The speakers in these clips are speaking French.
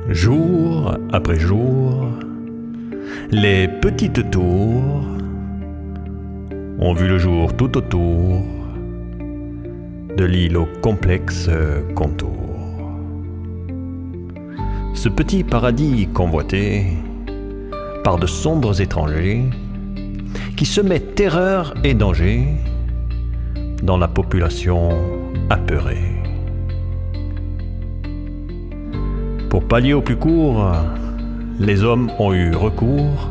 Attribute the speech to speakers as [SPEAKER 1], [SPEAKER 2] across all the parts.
[SPEAKER 1] Jour après jour, les petites tours ont vu le jour tout autour de l'île aux complexes contours. Ce petit paradis convoité par de sombres étrangers qui semaient terreur et danger dans la population apeurée. Pour pallier au plus court, les hommes ont eu recours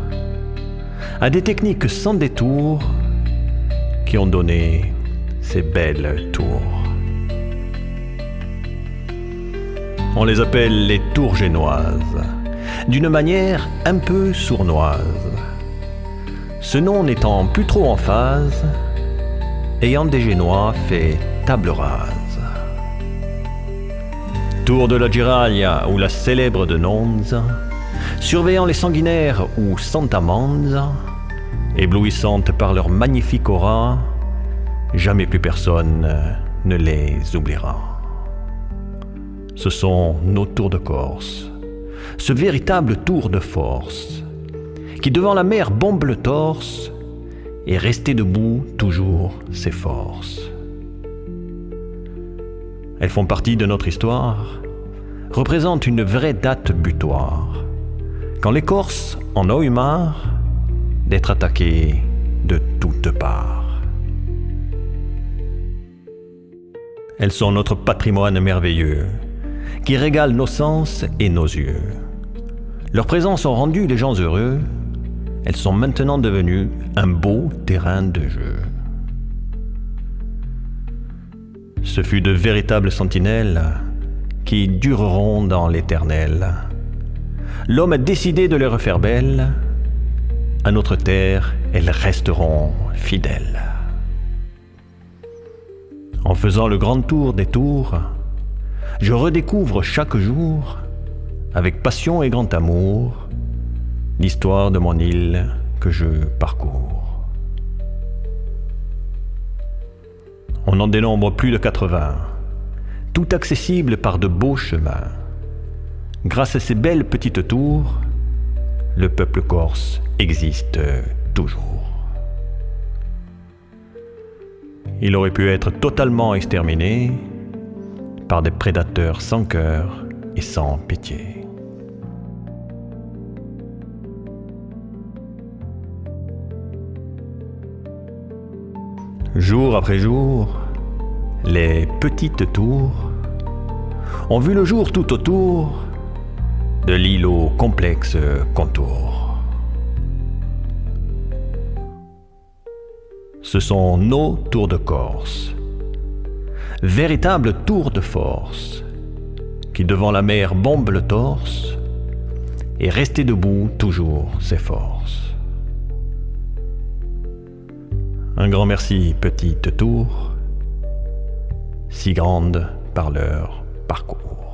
[SPEAKER 1] à des techniques sans détour qui ont donné ces belles tours. On les appelle les tours génoises, d'une manière un peu sournoise, ce nom n'étant plus trop en phase, ayant des Génois fait table rase. Tour de la Giralia ou la célèbre de Nonze, surveillant les sanguinaires ou Santa Manza, éblouissantes par leur magnifique aura, jamais plus personne ne les oubliera. Ce sont nos tours de Corse, ce véritable tour de force, qui devant la mer bombe le torse et rester debout toujours s'efforce. Elles font partie de notre histoire, représentent une vraie date butoir, quand les Corses en ont eu marre d'être attaqués de toutes parts. Elles sont notre patrimoine merveilleux, qui régale nos sens et nos yeux. Leurs présences ont rendu les gens heureux, elles sont maintenant devenues un beau terrain de jeu. Ce fut de véritables sentinelles qui dureront dans l'éternel. L'homme a décidé de les refaire belles, à notre terre elles resteront fidèles. En faisant le grand tour des tours, je redécouvre chaque jour, avec passion et grand amour, l'histoire de mon île que je parcours. On en dénombre plus de 80, tout accessible par de beaux chemins. Grâce à ces belles petites tours, le peuple corse existe toujours. Il aurait pu être totalement exterminé par des prédateurs sans cœur et sans pitié. Jour après jour, les petites tours ont vu le jour tout autour de l'île aux complexes contours. Ce sont nos tours de Corse, véritables tours de force, qui devant la mer bombent le torse et rester debout toujours s'efforce. Un grand merci, petite tour, si grande par leur parcours.